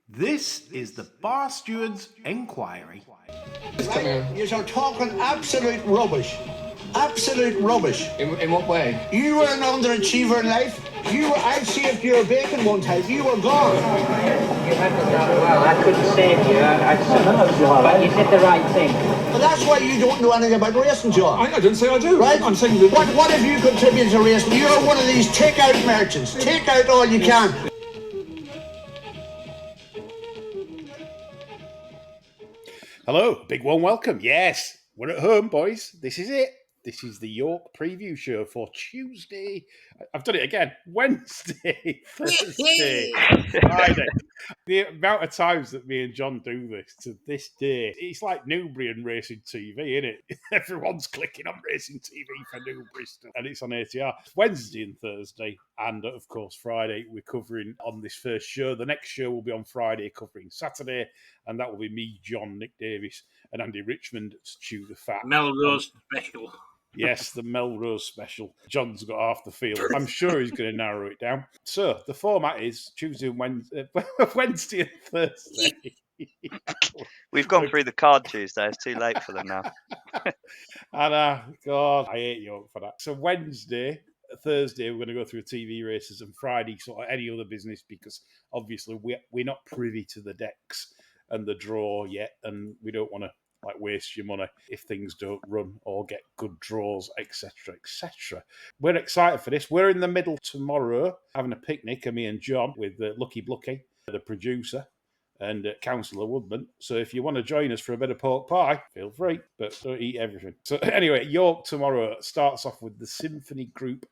This is the Bar Steward's Enquiry. Right? You're talking absolute rubbish. Absolute rubbish. In what way? You were an underachiever in life. I saved your bacon one time. You were gone. You handled that well. I couldn't save you. But you did the right thing. But that's why you don't know anything about racing, John. I didn't say I do. Right? I'm saying that... What have you contributed to racing? You're one of these take-out merchants. Take out all you can. Hello, big warm welcome. Yes, we're at home, boys. This is it. This is the York preview show for Tuesday. I've done it again. Wednesday, Thursday, Friday. The amount of times that me and John do this to this day, it's like Newbury and Racing TV, isn't it? Everyone's clicking on Racing TV for Newbury stuff, and it's on ATR. Wednesday and Thursday, and of course Friday, we're covering on this first show. The next show will be on Friday, covering Saturday, and that will be me, John, Nick Davis, and Andy Richmond to chew the fat. Melrose special. Yes, the Melrose special. John's got half the field. I'm sure he's going to narrow it down. So the format is Tuesday and Wednesday and Thursday. We've gone through the card Tuesday. It's too late for them now. And God, I hate you for that. So Wednesday, Thursday, we're going to go through TV races, and Friday, sort of any other business, because obviously we're not privy to the decks and the draw yet, and we don't want to waste your money if things don't run or get good draws, etc., etc. We're excited for this. We're in the middle tomorrow having a picnic, me and John, with Lucky Blucky, the producer, and Councillor Woodman. So if you want to join us for a bit of pork pie, feel free, but don't eat everything. So anyway, York tomorrow starts off with the Symphony Group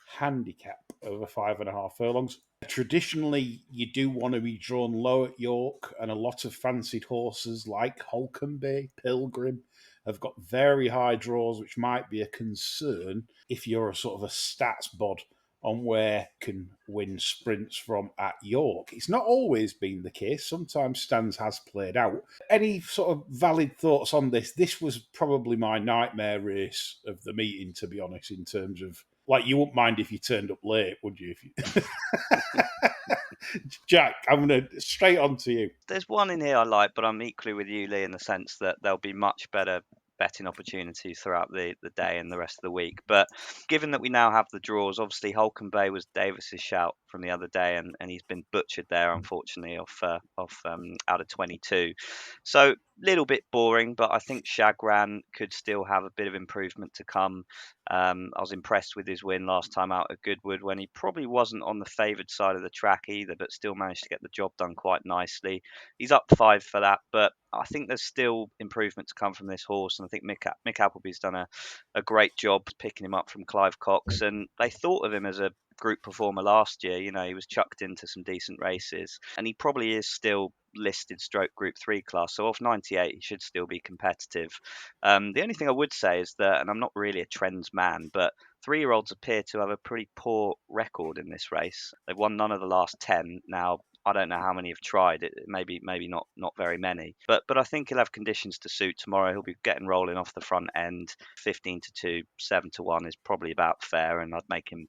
handicap over 5.5 furlongs. Traditionally, you do want to be drawn low at York, and a lot of fancied horses like Acomb, Pilgrim have got very high draws, which might be a concern if you're a sort of a stats bod on where can win sprints from at York. It's not always been the case. Sometimes Stans has played out. Any sort of valid thoughts on this? This was probably my nightmare race of the meeting, to be honest, in terms of, you wouldn't mind if you turned up late, would you? Jack, I'm going to straight on to you. There's one in here I like, but I'm equally with you, Lee, in the sense that there'll be much better betting opportunities throughout the day and the rest of the week. But given that we now have the draws, obviously Holcomb Bay was Davis's shout from the other day, and he's been butchered there, unfortunately, off out of 22. So little bit boring, but I think Shagran could still have a bit of improvement to come. I was impressed with his win last time out at Goodwood, when he probably wasn't on the favoured side of the track either, but still managed to get the job done quite nicely. He's up 5 for that, but I think there's still improvement to come from this horse, and I think Mick Appleby's done a great job picking him up from Clive Cox, and they thought of him as a group performer last year. You know, he was chucked into some decent races, and he probably is still listed stroke group 3 class, so off 98 he should still be competitive. The only thing I would say is that, and I'm not really a trends man, but 3-year-olds appear to have a pretty poor record in this race. They've won none of the last 10. Now I don't know how many have tried it. Maybe not very many. But I think he'll have conditions to suit tomorrow. He'll be getting rolling off the front end. 15-2, 7-1 is probably about fair, and I'd make him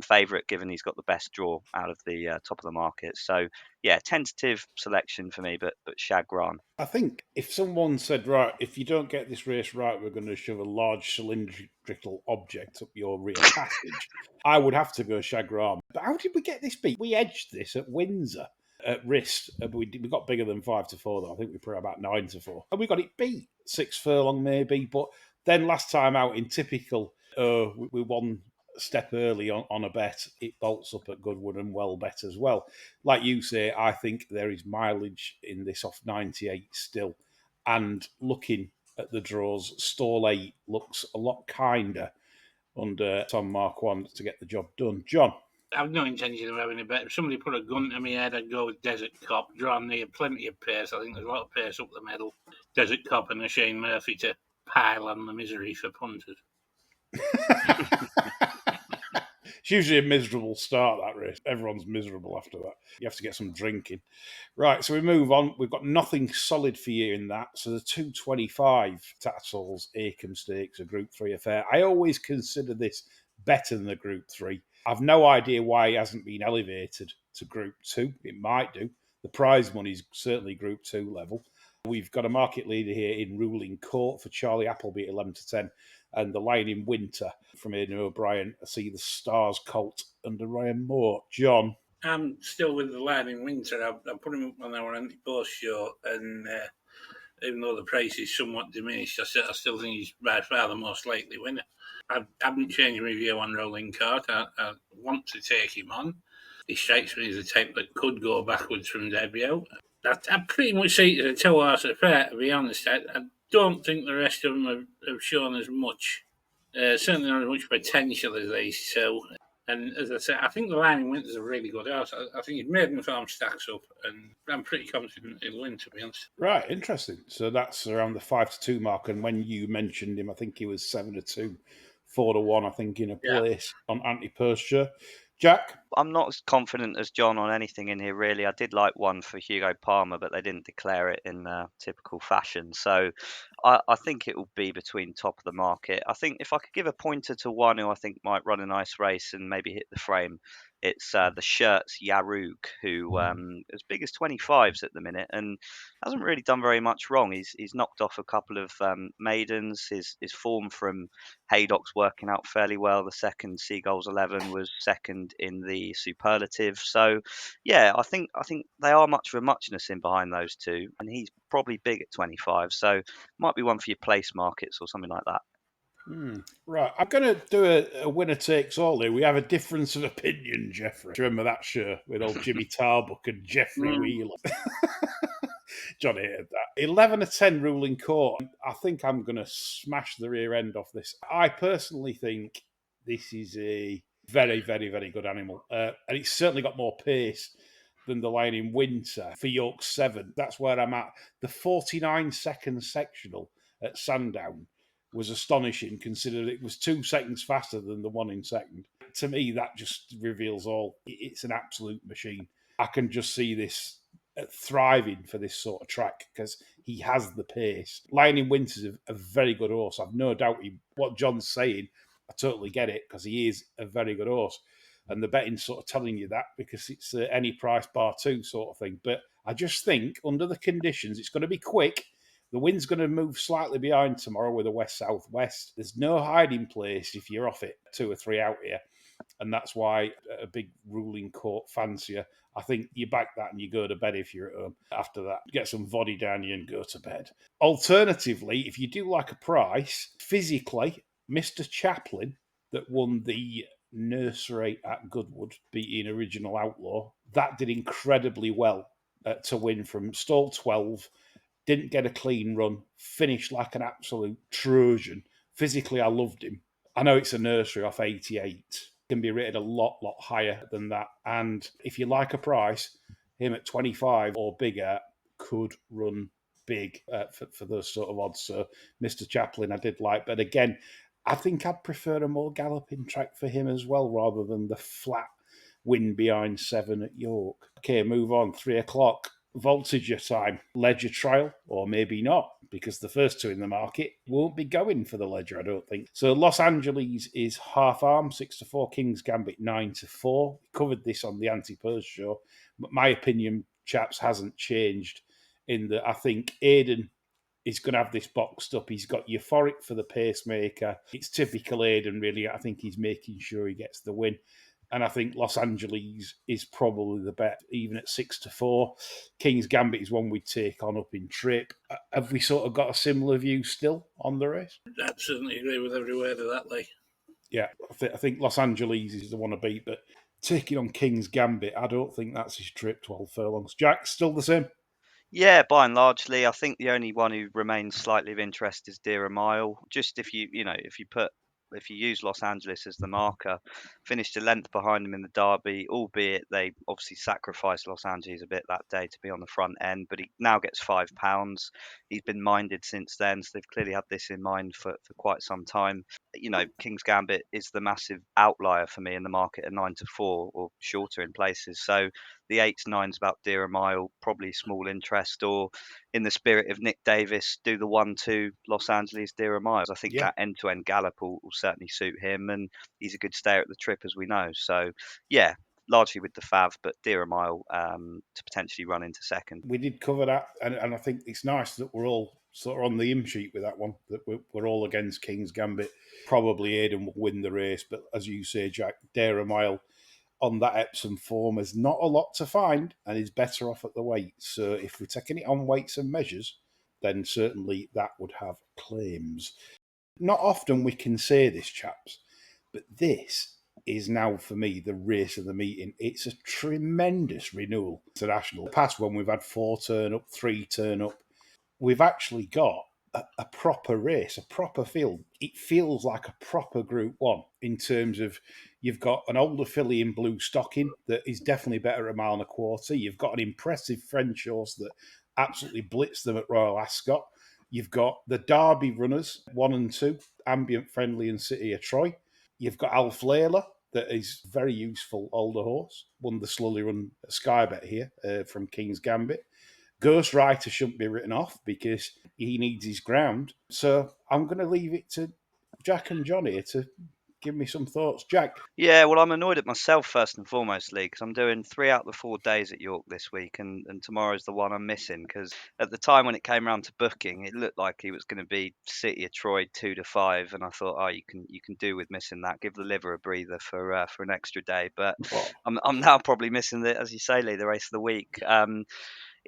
favourite, given he's got the best draw out of the top of the market. So yeah, tentative selection for me, but Shagran. I think if someone said, right, if you don't get this race right, we're going to shove a large cylindrical object up your rear passage, I would have to go Shagran. But how did we get this beat? We edged this at Windsor at Wrist. We got bigger than 5-4, though. I think we put about 9-4. And we got it beat. 6 furlong maybe. But then last time out, in typical, we won step early on a bet, it bolts up at Goodwood and well bet as well. Like you say, I think there is mileage in this off 98 still. And looking at the draws, stall 8 looks a lot kinder under Tom Marquand to get the job done. John? I've no intention of having a bet. If somebody put a gun to my head, I'd go with Desert Cop. Drawn near plenty of pace. I think there's a lot of pace up the middle. Desert Cop and a Shane Murphy to pile on the misery for punters. It's usually a miserable start, that race. Everyone's miserable after that. You have to get some drinking. Right, so we move on. We've got nothing solid for you in that. So the 225 Tattersalls Acomb Stakes, a Group 3 affair. I always consider this better than the Group 3. I've no idea why he hasn't been elevated to Group 2. It might do. The prize money is certainly Group 2 level. We've got a market leader here in Ruling Court for Charlie Appleby at 11 to 10. And the Lion in Winter from Aidan O'Brien. I see the Stars Colt under Ryan Moore. John? I'm still with the Lion in Winter. I put him up on our anti-post show, and even though the price is somewhat diminished, I still think he's by far the most likely winner. I haven't changed my view on Rolling Court. I want to take him on. He strikes me as a type that could go backwards from debut. I pretty much see it as a two-horse affair, to be honest. I don't think the rest of them have shown as much, certainly not as much potential as these two. And as I said, I think the Lion in Winter's a really good horse. I think his maiden form stacks up, and I'm pretty confident he'll win, to be honest. Right, interesting. So that's around the 5 to 2 mark. And when you mentioned him, I think he was 7 to 2, 4 to 1, I think, in a place on anti-posture. Jack? I'm not as confident as John on anything in here, really. I did like one for Hugo Palmer, but they didn't declare it in typical fashion. So I think it will be between top of the market. I think if I could give a pointer to one who I think might run a nice race and maybe hit the frame, it's the Shirts Yarug, who as big as 25s at the minute and hasn't really done very much wrong. He's knocked off a couple of maidens. His form from Haydock's working out fairly well. The second Seagulls 11 was second in the superlative. So yeah, I think they are much of a muchness in behind those two, and he's probably big at 25. So might be one for your place markets or something like that. Right, I'm going to do a winner takes all here. We have a difference of opinion, Jeffrey. Do you remember that show with old Jimmy Tarbuck and Jeffrey Wheeler? John hated that. 11 to 10 Ruling Court. I think I'm going to smash the rear end off this. I personally think this is a very, very, very good animal. And it's certainly got more pace than the Lion in Winter for York 7. That's where I'm at. The 49-second sectional at Sandown was astonishing, considering it was 2 seconds faster than the one in second. To me, that just reveals all. It's an absolute machine. I can just see this thriving for this sort of track because he has the pace. Lion in Winter's a very good horse. I've no doubt what John's saying, I totally get it because he is a very good horse. And the betting's sort of telling you that because it's any price bar 2 sort of thing. But I just think under the conditions, it's going to be quick. The wind's going to move slightly behind tomorrow with a west-southwest. There's no hiding place if you're off it 2 or 3 out here. And that's why a big Ruling Court fancier. I think you back that and you go to bed if you're at home. After that, get some body down you and go to bed. Alternatively, if you do like a price, physically, Mr. Chaplin that won the nursery at Goodwood, beating Original Outlaw, that did incredibly well to win from stall 12. Didn't get a clean run, finished like an absolute Trojan. Physically, I loved him. I know it's a nursery off 88. Can be rated a lot higher than that. And if you like a price, him at 25 or bigger could run big for those sort of odds. So Mr. Chaplin I did like. But again, I think I'd prefer a more galloping track for him as well, rather than the flat win behind 7 at York. Okay, move on. 3 o'clock. Voltigeur time, Ledger trial, or maybe not, because the first 2 in the market won't be going for the Ledger, I don't think. So Los Angeles is half arm, 6 to 4, King's Gambit 9 to 4. Covered this on the Anti-Purse show. But my opinion, chaps, hasn't changed in that I think Aidan is going to have this boxed up. He's got Euphoric for the pacemaker. It's typical Aidan, really. I think he's making sure he gets the win. And I think Los Angeles is probably the bet, even at 6 to 4. King's Gambit is one we'd take on up in trip. Have we sort of got a similar view still on the race? I certainly agree with every word of that, Lee. Yeah, I think Los Angeles is the one to beat, but taking on King's Gambit, I don't think that's his trip, 12 furlongs. Jack, still the same? Yeah, by and largely, I think the only one who remains slightly of interest is Dear a Mile. Just if you use Los Angeles as the marker, finished a length behind them in the Derby, albeit they obviously sacrificed Los Angeles a bit that day to be on the front end, but he now gets £5. He's been minded since then, so they've clearly had this in mind for quite some time. King's Gambit is the massive outlier for me in the market at 9 to 4 or shorter in places. So the 8s, 9s about Dear a Mile, probably small interest, or in the spirit of Nick Davis, do the 1-2 Los Angeles Dear a Mile. I think that end-to-end gallop will certainly suit him, and he's a good stayer at the trip, as we know. So, yeah, largely with the Fav, but Dear a Mile to potentially run into second. We did cover that, and I think it's nice that we're all sort of on the hymn sheet with that one, that we're all against King's Gambit. Probably Aidan will win the race, but as you say, Jack, Dare a Mile on that Epsom form is not a lot to find and is better off at the weight. So if we're taking it on weights and measures, then certainly that would have claims. Not often we can say this, chaps, but this is now for me the race of the meeting. It's a tremendous renewal international. The past one we've had 4 turn up, 3 turn up. We've actually got a proper race, a proper field. It feels like a proper Group 1 in terms of you've got an older filly in blue stocking that is definitely better at 1.25 miles. You've got an impressive French horse that absolutely blitzed them at Royal Ascot. You've got the Derby runners, 1 and 2, Ambient Friendly and City of Troy. You've got Alf Layla, that is a very useful older horse. Won the slowly run Sky Bet here from King's Gambit. Ghostwriter shouldn't be written off because he needs his ground. So I'm going to leave it to Jack and John here to give me some thoughts. Jack? Yeah, well, I'm annoyed at myself first and foremost, Lee, because I'm doing 3 out of the 4 days at York this week, and tomorrow's the one I'm missing. Because at the time when it came around to booking, it looked like he was going to be City of Troy 2-5, and I thought, oh, you can do with missing that. Give the liver a breather for an extra day. But I'm now probably missing the, as you say, Lee, the race of the week.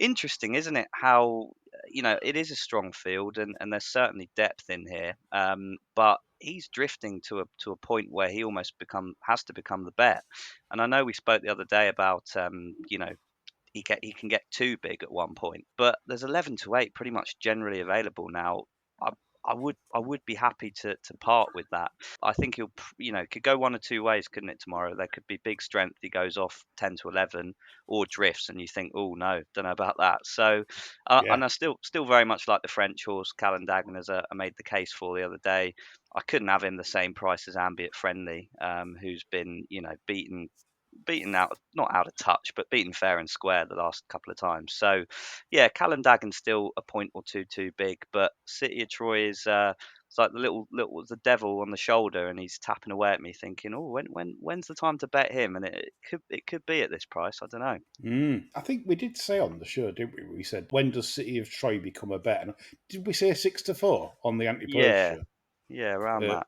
Interesting, isn't it? How it is a strong field, and there's certainly depth in here. But he's drifting to a point where he almost has to become the bet. And I know we spoke the other day about he can get too big at one point, but there's 11-8 pretty much generally available now. I would be happy to part with that. I think he'll could go one or two ways, couldn't it? Tomorrow there could be big strength. He goes off 10-11 or drifts, and you think, oh no, don't know about that. So and I still very much like the French horse Calendagan, as I made the case for the other day. I couldn't have him the same price as Ambient Friendly, who's been beaten out, not out of touch, but beaten fair and square the last couple of times. So, yeah, Calendagan's still a point or two too big, but City of Troy is it's like the little the devil on the shoulder, and he's tapping away at me, thinking, oh, when's the time to bet him? And it could be at this price. I don't know. I think we did say on the show, didn't we? We said, when does City of Troy become a bet? And did we say 6-4 on the anti-purse show? Yeah, around that.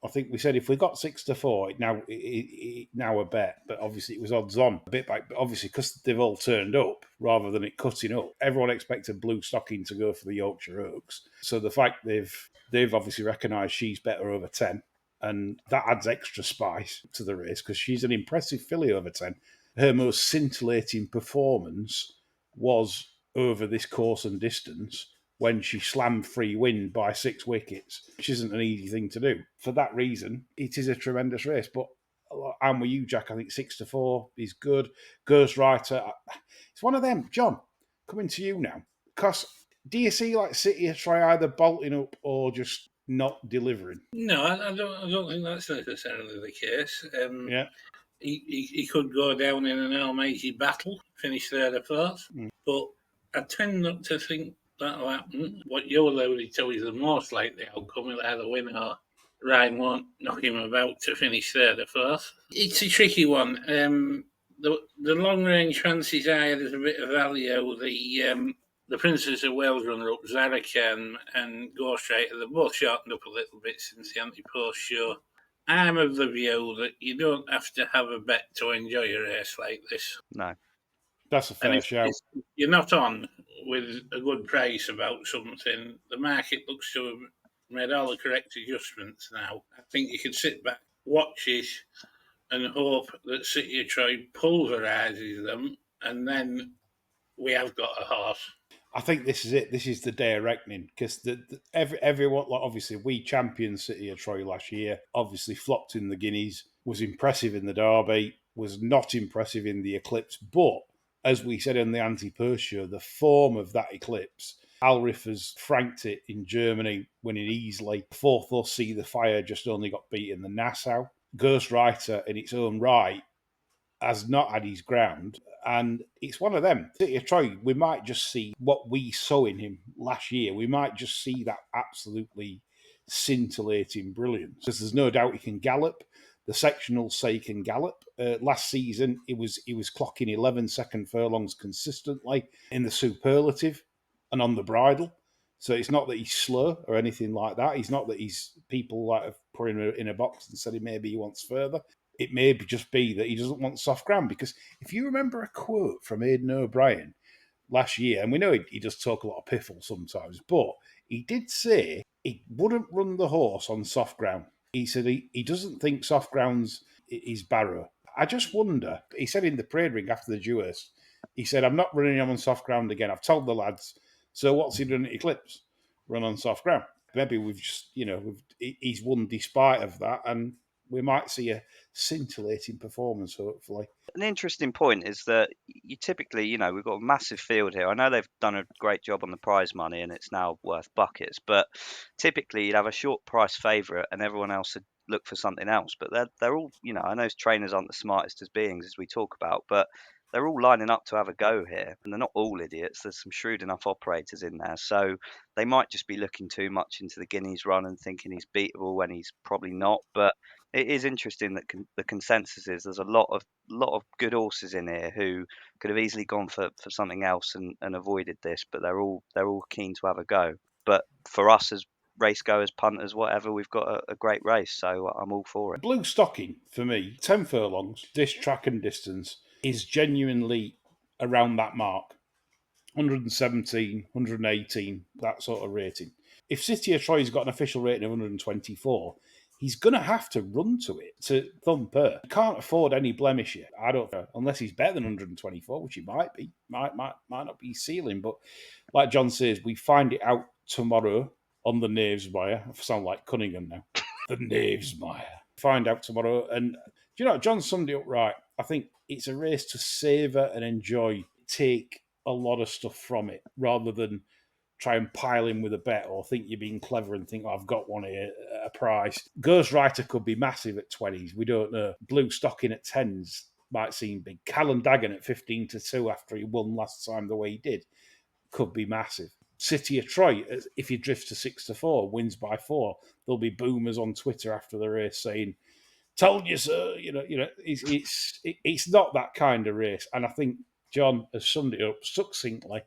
I think we said if we got 6-4, it now a bet, but obviously it was odds on a bit back. But obviously, because they've all turned up rather than it cutting up, everyone expected Blue Stocking to go for the Yorkshire Oaks. So the fact they've obviously recognised she's better over 10, and that adds extra spice to the race because she's an impressive filly over 10. Her most scintillating performance was over this course and distance, when she slammed free wind by 6 wickets, which isn't an easy thing to do. For that reason, it is a tremendous race. But I'm with you, Jack. I think 6-4 is good. Ghostwriter, it's one of them. John, coming to you now. Because do you see like City of Troy either bolting up or just not delivering? No, I don't think that's necessarily the case. Yeah. He could go down in an almighty battle, finish third or fourth, but I tend not to think that'll happen. What you're alluding to is the most likely outcome. He'll either win or Ryan won't knock him about to finish third or fourth. It's a tricky one. The long range fancies I had as a bit of value. The Princess of Wales runner-up, Zarakan and Ghostwriter, they've both shortened up a little bit since the anti-post show. I'm of the view that you don't have to have a bet to enjoy a race like this. No. That's a fair shout. You're not on with a good price about something. The market looks to have made all the correct adjustments now. I think you could sit back, watch it, and hope that City of Troy pulverises them, and then we have got a horse. I think this is it. This is the day of reckoning because everyone, like obviously, we championed City of Troy last year. Obviously, flopped in the Guineas, was impressive in the Derby, was not impressive in the Eclipse. But as we said in the anti-purse show, the form of that Eclipse, Alrif has franked it in Germany, winning easily. Fourth, they'll see the Fire just only got beat in the Nassau. Ghostwriter, in its own right, has not had his ground. And it's one of them. City of Troy, we might just see what we saw in him last year. We might just see that absolutely scintillating brilliance. Because there's no doubt he can gallop. the sectional sake and gallop. Last season, he was clocking 11-second furlongs consistently in the superlative and on the bridle. So it's not that he's slow or anything like that. He's not that he's people like have put him in a box and said maybe he wants further. It may just be that he doesn't want soft ground, because if you remember a quote from Aidan O'Brien last year, and we know he does talk a lot of piffle sometimes, but he did say he wouldn't run the horse on soft ground. He said he doesn't think soft ground's his barrow. I just wonder, he said in the parade ring after the Dewhurst, he said, I'm not running him on soft ground again. I've told the lads. So what's he doing at Eclipse? Run on soft ground. Maybe we've just, he's won despite of that, and we might see a scintillating performance, hopefully. An interesting point is that you typically, we've got a massive field here. I know they've done a great job on the prize money and it's now worth buckets, but typically you'd have a short price favourite and everyone else would look for something else. But they're all, I know trainers aren't the smartest as beings as we talk about, but they're all lining up to have a go here. And they're not all idiots. There's some shrewd enough operators in there. So they might just be looking too much into the Guineas run and thinking he's beatable when he's probably not. But it is interesting that the consensus is there's a lot of good horses in here who could have easily gone for something else and avoided this, but they're all keen to have a go. But for us as race goers, punters, whatever, we've got a great race, so I'm all for it. Blue Stocking, for me, 10 furlongs, this track and distance, is genuinely around that mark. 117, 118, that sort of rating. If City of Troy's got an official rating of 124, he's going to have to run to it to thump her. He can't afford any blemish here, I don't know, unless he's better than 124, which he might be. Might not be ceiling, but like John says, we find it out tomorrow on the Knavesmire. I sound like Cunningham now. The Knavesmire. Find out tomorrow. And do you know, John summed it up right. I think it's a race to savour and enjoy. Take a lot of stuff from it rather than try and pile in with a bet or think you're being clever and think, I've got one here at a price. Ghostwriter could be massive at 20s. We don't know. Blue Stocking at 10s might seem big. Callum Dagan at 15-2 after he won last time the way he did could be massive. City of Troy, if he drifts to 6-4, wins by 4, there'll be boomers on Twitter after the race saying, told you so. It's not that kind of race. And I think John has summed it up succinctly.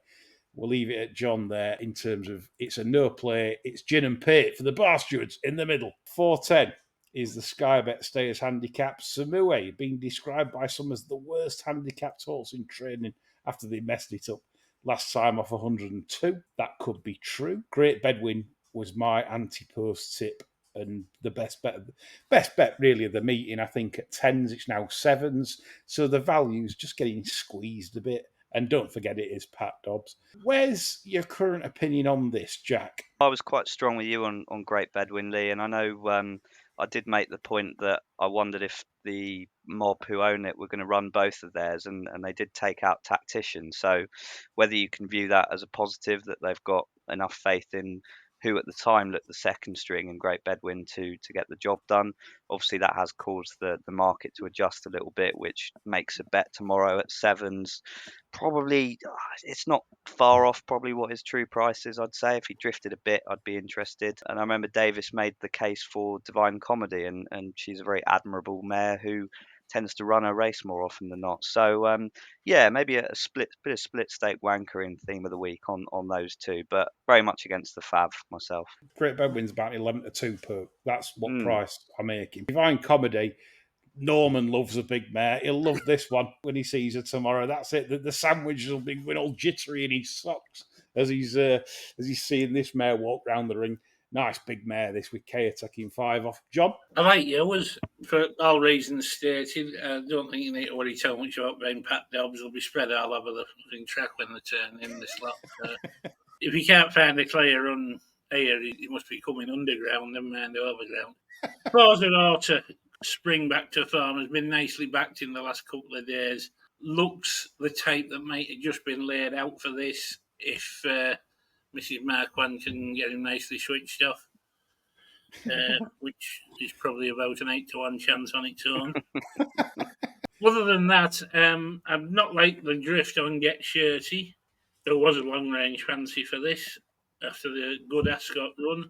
We'll leave it at John there in terms of it's a no play. It's gin and pate for the bar stewards in the middle. 410 is the Sky Bet Stayers Handicap. Samue being described by some as the worst handicapped horse in training after they messed it up last time off 102. That could be true. Great Bedwin was my anti-post tip and the best bet really of the meeting. I think at 10s, it's now 7s. So the value's just getting squeezed a bit. And don't forget, it is Pat Dobbs. Where's your current opinion on this, Jack? I was quite strong with you on Great Bedwin, Lee, and I know I did make the point that I wondered if the mob who own it were going to run both of theirs, and they did take out Tactician. So whether you can view that as a positive, that they've got enough faith in who at the time looked the second string in Great Bedwin to get the job done. Obviously, that has caused the market to adjust a little bit, which makes a bet tomorrow at 7s. Probably, it's not far off probably what his true price is, I'd say. If he drifted a bit, I'd be interested. And I remember Davis made the case for Divine Comedy, and she's a very admirable mare who tends to run a race more often than not. So, maybe a bit of split stake wankering theme of the week on those two, but very much against the Fav myself. Great Bedwin's about 11-2 per. That's what price I'm making. Divine Comedy, Norman loves a big mare. He'll love this one when he sees her tomorrow. That's it. The sandwiches will be going all jittery in his socks as he's seeing this mare walk round the ring. Nice big mare this with Kea taking 5 off. John? I like yours for all reasons stated. I don't think you need to worry too much about being Pat Dobbs. Will be spread all over the fucking track when they turn in this lot. If you can't find a clear run here, he must be coming underground, never mind overground. Voltigeur to spring back to form has been nicely backed in the last couple of days. Looks the type that might have just been laid out for this if Mrs. Marquand can get him nicely switched off, which is probably about an 8-1 chance on its own. Other than that, I'm not like the drift on Get Shirty. There was a long-range fancy for this after the good Ascot run.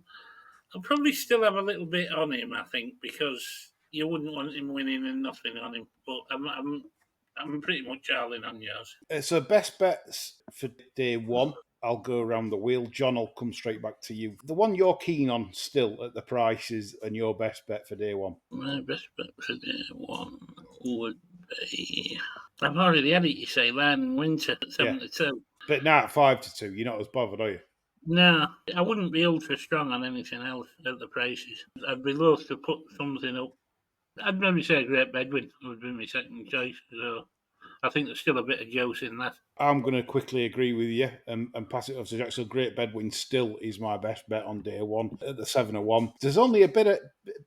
I'll probably still have a little bit on him, I think, because you wouldn't want him winning and nothing on him. But I'm pretty much all in on yours. So best bets for day one. I'll go around the wheel. John, I'll come straight back to you. The one you're keen on still at the prices and your best bet for day one. My best bet for day one would be... I've already had it, you say, Land and Winter at 7-2. But now at 5-2, you're not as bothered, are you? No, I wouldn't be ultra strong on anything else at the prices. I'd be loath to put something up. I'd maybe say Great Bedouin would be my second choice. So I think there's still a bit of juice in that. I'm going to quickly agree with you and pass it off to Jack. So Great Bedouin still is my best bet on day one at the 7-1. There's only a bit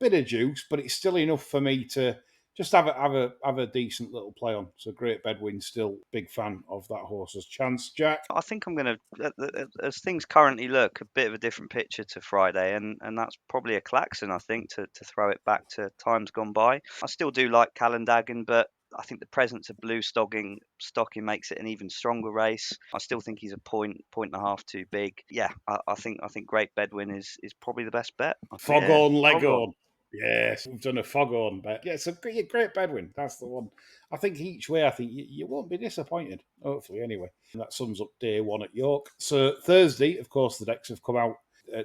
of juice, but it's still enough for me to just have a decent little play on. So Great Bedouin, still big fan of that horse's chance. Jack? I think I'm going to, as things currently look, a bit of a different picture to Friday, and that's probably a klaxon, I think, to throw it back to times gone by. I still do like Callandagan, but I think the presence of Blue Stocking makes it an even stronger race. I still think he's a point and a half too big. Yeah, I think Great Bedouin is probably the best bet. Foghorn Leghorn. Yes, we've done a Foghorn bet. Yeah, it's a Great Bedouin. That's the one. I think each way, I think you won't be disappointed, hopefully, anyway. And that sums up day one at York. So Thursday, of course, the decks have come out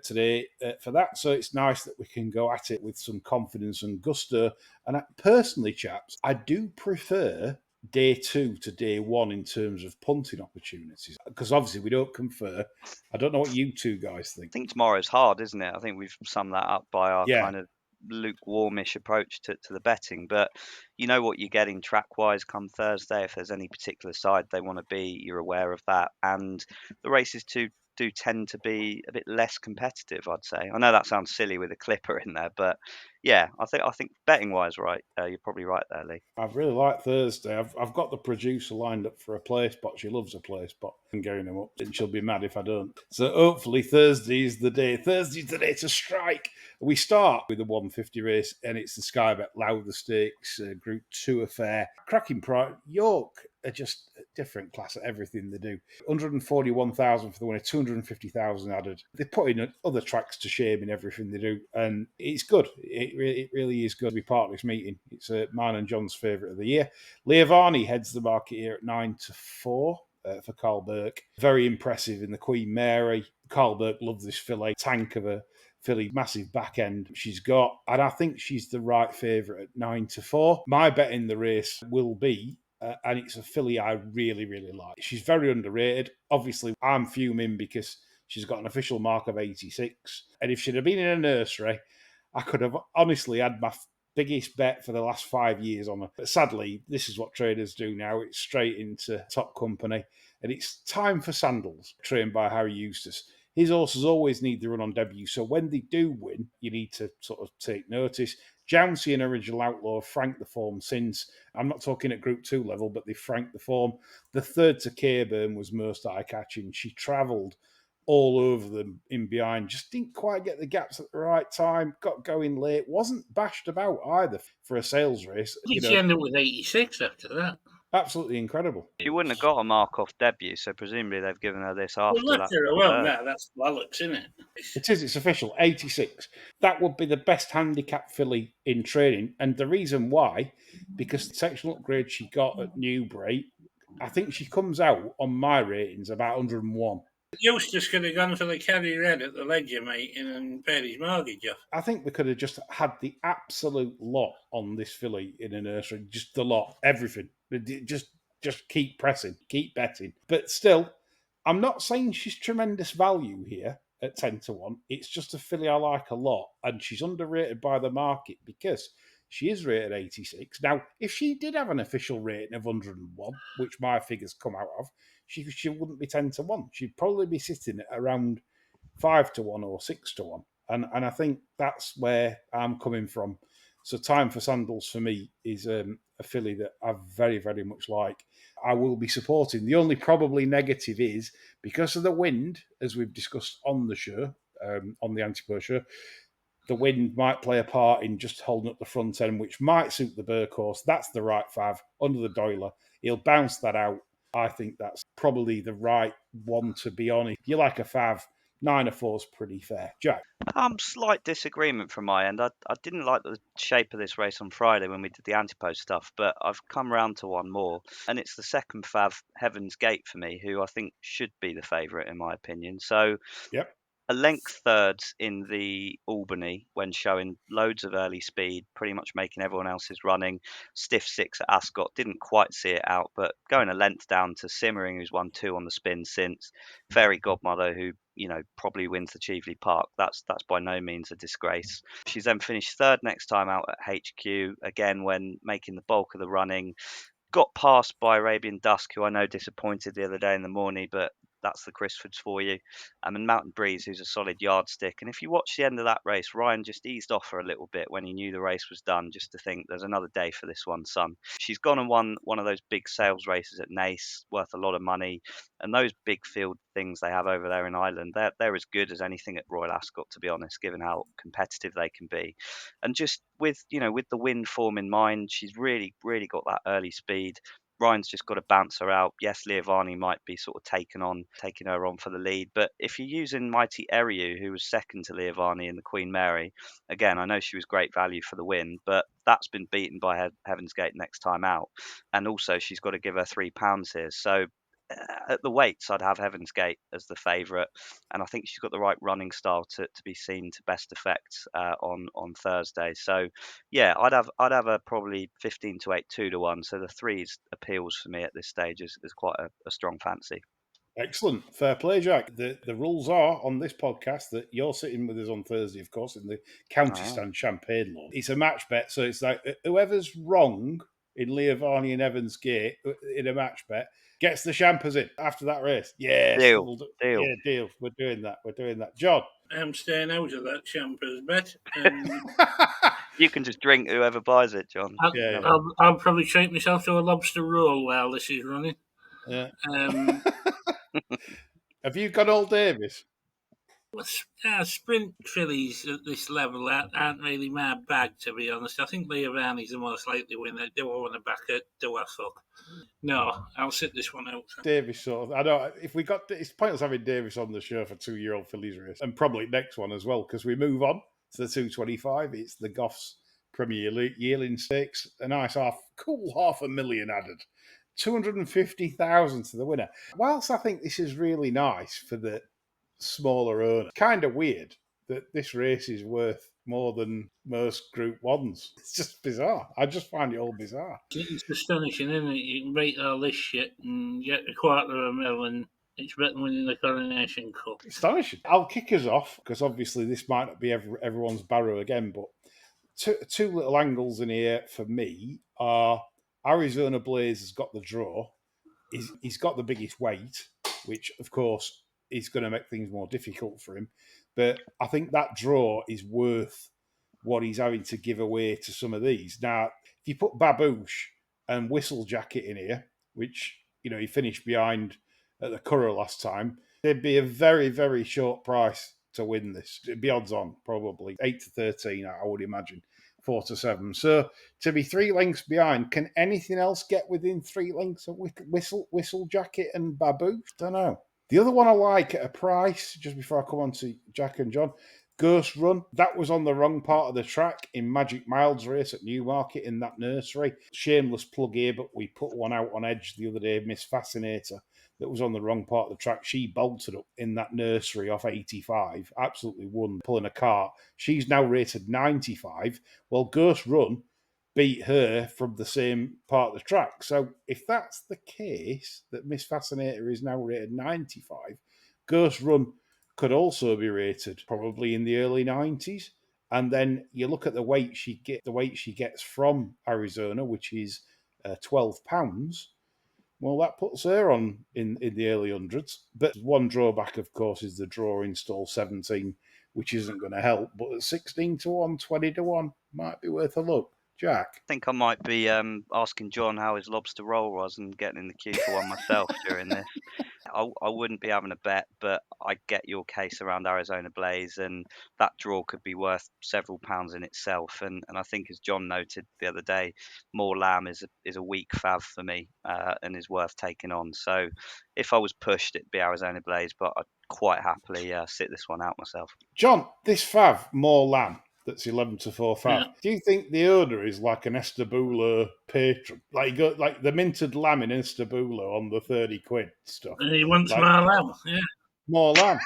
today for that. So it's nice that we can go at it with some confidence and gusto. And personally, chaps, I do prefer day two to day one in terms of punting opportunities, because obviously we don't confer. I don't know what you two guys think. I think tomorrow's hard, isn't it? I think we've summed that up by our kind of lukewarmish approach to the betting, but you know what you're getting track wise come Thursday. If there's any particular side they want to be, you're aware of that, and the races do tend to be a bit less competitive, I'd say. I know that sounds silly with a clipper in there, but yeah, I think betting wise, right, you're probably right there, Lee. I really like Thursday. I've got the producer lined up for a play spot. She loves a play spot. I'm going him up, and she'll be mad if I don't. So hopefully Thursday is the day. Thursday's the day to strike. We start with the 150 race, and it's the Sky Bet Lowther Stakes Group 2 affair. Cracking price. York are just a different class at everything they do. 141,000 for the winner, 250,000 added. They're putting other tracks to shame in everything they do, and it's good. It really is good to be part of this meeting. It's mine and John's favourite of the year. Leah Varney heads the market here at 9-4 for Carl Burke. Very impressive in the Queen Mary. Carl Burke loves this fillet tank of a filly, massive back end she's got, and I think she's the right favourite at 9-4. My bet in the race will be, and it's a filly I really, really like. She's very underrated. Obviously, I'm fuming because she's got an official mark of 86, and if she'd have been in a nursery, I could have honestly had my biggest bet for the last 5 years on her. But sadly, this is what traders do now. It's straight into top company. And it's Time for Sandals, trained by Harry Eustace. His horses always need the run on debut. So when they do win, you need to sort of take notice. Jouncey and Original Outlaw have franked the form since. I'm not talking at Group 2 level, but they franked the form. The third to Cairburn was most eye-catching. She travelled all over them in behind, just didn't quite get the gaps at the right time, got going late, wasn't bashed about either for a sales race. She ended up with 86 after that. Absolutely incredible. She wouldn't have got a mark-off debut, so presumably they've given her this after that. That's bollocks, isn't it? It is, it's official, 86. That would be the best handicap filly in training, and the reason why, because the sectional upgrade she got at Newbury, I think she comes out on my ratings about 101. Eustace could have gone for the Kerry Red at the Ledger meeting and paid his mortgage off. I think we could have just had the absolute lot on this filly in a nursery, just the lot, everything. Just keep pressing, keep betting. But still, I'm not saying she's tremendous value here at 10-1. It's just a filly I like a lot, and she's underrated by the market because she is rated 86. Now, if she did have an official rating of 101, which my figures come out of, she wouldn't be 10-1. She'd probably be sitting at around 5-1 or 6-1. And I think that's where I'm coming from. So Time for Sandals for me is a filly that I very, very much like. I will be supporting. The only probably negative is because of the wind, as we've discussed on the show, on the Antipode show, the wind might play a part in just holding up the front end, which might suit the Burke horse. That's the right fav under the Doiler. He'll bounce that out. I think that's probably the right one to be on. If you like a fav, 9-4 is pretty fair. Jack? Slight disagreement from my end. I didn't like the shape of this race on Friday when we did the antipode stuff, but I've come round to one more, and it's the second fav, Heaven's Gate, for me, who I think should be the favourite in my opinion. So Yep. a length thirds in the Albany when showing loads of early speed, pretty much making everyone else's running. Stiff 6 at Ascot, didn't quite see it out, but going a length down to Simmering, who's won 2 on the spin since. Fairy Godmother, who probably wins the Cheveley Park. That's by no means a disgrace. She's then finished third next time out at HQ, again when making the bulk of the running. Got passed by Arabian Dusk, who I know disappointed the other day in the morning, but that's the Crisfords for you. And Mountain Breeze, who's a solid yardstick. And if you watch the end of that race, Ryan just eased off her a little bit when he knew the race was done, just to think there's another day for this one, son. She's gone and won one of those big sales races at Naas, worth a lot of money. And those big field things they have over there in Ireland, they're as good as anything at Royal Ascot, to be honest, given how competitive they can be. And just with the wind form in mind, she's really got that early speed. Ryan's just got to bounce her out. Yes, Leovani might be sort of taking her on for the lead, but if you're using Mighty Eriu, who was second to Leovani in the Queen Mary, again, I know she was great value for the win, but that's been beaten by Heaven's Gate next time out, and also she's got to give her £3 here. So at the weights, I'd have Heaven's Gate as the favourite, and I think she's got the right running style to be seen to best effect on Thursday. So yeah, I'd have a probably 15 to 8, 2 to 1. So the threes appeals for me at this stage is quite a strong fancy. Excellent. Fair play, Jack. The rules are on this podcast that you're sitting with us on Thursday, of course, in the County Stand Champagne Law. It's a match bet, so it's like whoever's wrong in Leovani and Evans Gate in a match bet gets the champers in after that race. Yes. Deal. Yeah, deal. We're doing that. John? I'm staying out of that champers bet. You can just drink whoever buys it, John. I'll probably treat myself to a lobster roll while this is running. Yeah. Have you got Old Davis? Sprint fillies at this level aren't really my bag, to be honest. I think Leovani's the most likely winner. Do I want to back it? Do I fuck? No, I'll sit this one out. Davis sort of. I know if we got it's pointless having Davis on the show for 2-year-old fillies race, and probably next one as well, because we move on to the 225. It's the Goffs Premier Yearling Stakes. A nice $500,000 added. 250,000 to the winner. Whilst I think this is really nice for the smaller owner, kind of weird that this race is worth more than most Group 1s. It's just bizarre. I just find it all bizarre. It's astonishing, isn't it? You can rate all this shit and get $250,000 and it's better than winning the Coronation Cup. Astonishing. I'll kick us off, because obviously this might not be everyone's barrow again, but two little angles in here for me are Arizona Blaze has got the draw. He's got the biggest weight, which, of course, is going to make things more difficult for him. But I think that draw is worth what he's having to give away to some of these. Now, if you put Babouche and Whistle Jacket in here, which, he finished behind at the Curragh last time, there'd be a very, very short price to win this. It'd be odds on, probably 8 to 13, I would imagine, 4 to 7. So to be 3 lengths behind, can anything else get within 3 lengths of Whistle Jacket and Babouche? Don't know. The other one I like at a price, just before I come on to Jack and John, Ghost Run. That was on the wrong part of the track in Magic Mild's race at Newmarket in that nursery. Shameless plug here, but we put one out on Edge the other day, Miss Fascinator, that was on the wrong part of the track. She bolted up in that nursery off 85, absolutely won, pulling a cart. She's now rated 95. Well, Ghost Run beat her from the same part of the track. So if that's the case, that Miss Fascinator is now rated 95, Ghost Run could also be rated probably in the early 90s. And then you look at the weight she gets from Arizona, which is £12. Well, that puts her on in the early hundreds. But one drawback, of course, is the draw in stall 17, which isn't going to help. But at 16 to 1, 20 to 1, might be worth a look. Jack? I think I might be asking John how his lobster roll was and getting in the queue for one myself during this. I wouldn't be having a bet, but I get your case around Arizona Blaze, and that draw could be worth several pounds in itself. And I think, as John noted the other day, More Lamb is a weak fav for me and is worth taking on. So if I was pushed, it'd be Arizona Blaze, but I'd quite happily sit this one out myself. John, this fav, More Lamb, that's 11 to 4 fav. Yeah. Do you think the owner is like an Estabula patron? Like you got like the minted lamb in Estabula on the 30 quid stuff. And he wants Like- more lamb. Yeah, More lamb.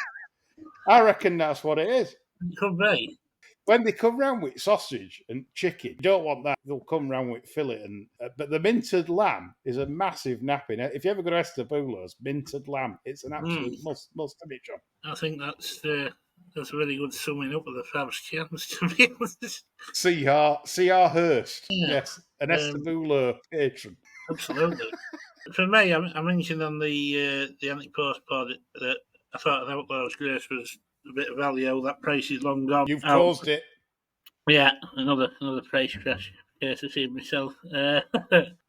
I reckon that's what it is. it could be. When they come round with sausage and chicken, you don't want that. They'll come round with fillet and. But the minted lamb is a massive napping. If you ever go to Estabula's, minted lamb, it's an absolute must have it, John. I think that's a very good summing up of the Fab's chance, to be honest. C.R. Hurst. Yeah. Yes, an Estabula patron. Absolutely. For me, I mentioned on the anti-post pod that I thought an Outlaw's Grace was a bit of value. That price is long gone. You've caused it. Yeah, another price crash. Courtesy of myself.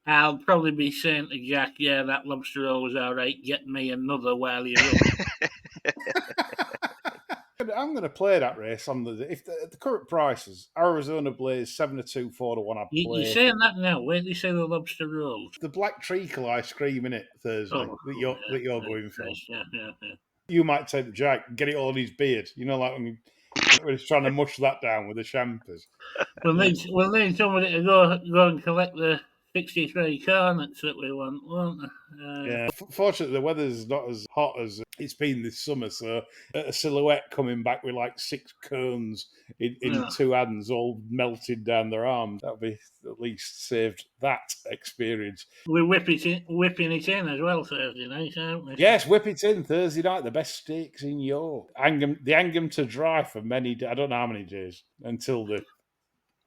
I'll probably be saying to Jack, yeah, that lobster roll was all right. Get me another while you're up. I'm going to play that race on the current prices. Arizona Blaze 7 to 2, 4 to 1. I play. You're saying that now. Where do you say the lobster rolls? The black treacle ice cream in it Thursday that you're going for. Yeah. You might take the Jack, get it all in his beard. You know, like when he's trying to mush that down with the champers. We'll need somebody to go and collect the 63 cornets that we want, won't they? Yeah. Fortunately, the weather's not as hot as it's been this summer, so a silhouette coming back with like 6 cones in 2 hands, all melted down their arms. That'll be at least saved that experience. We're whipping it in as well Thursday night, aren't we? Yes, whip it in Thursday night. The best steaks in York. They hang them to dry for many days. I don't know how many days until the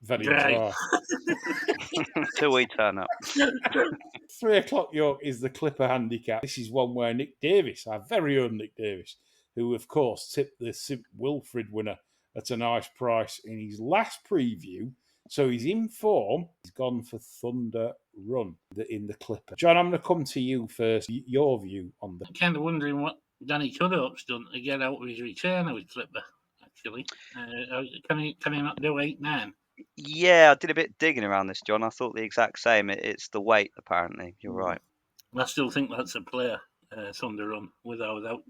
very dry. Until we turn up. 3 o'clock York is the Clipper handicap. This is one where Nick Davis, our very own Nick Davis, who of course tipped the St Wilfrid winner at a nice price in his last preview. So he's in form. He's gone for Thunder Run in the Clipper. John, I'm going to come to you first. Your view on that. I'm kind of wondering what Danny Tudhope's done to get out of his return with Clipper, actually. Can he not do 8-9? Yeah, I did a bit of digging around this, John. I thought the exact same. It's the weight, apparently. You're right. I still think that's a player, Thunder Run, with or without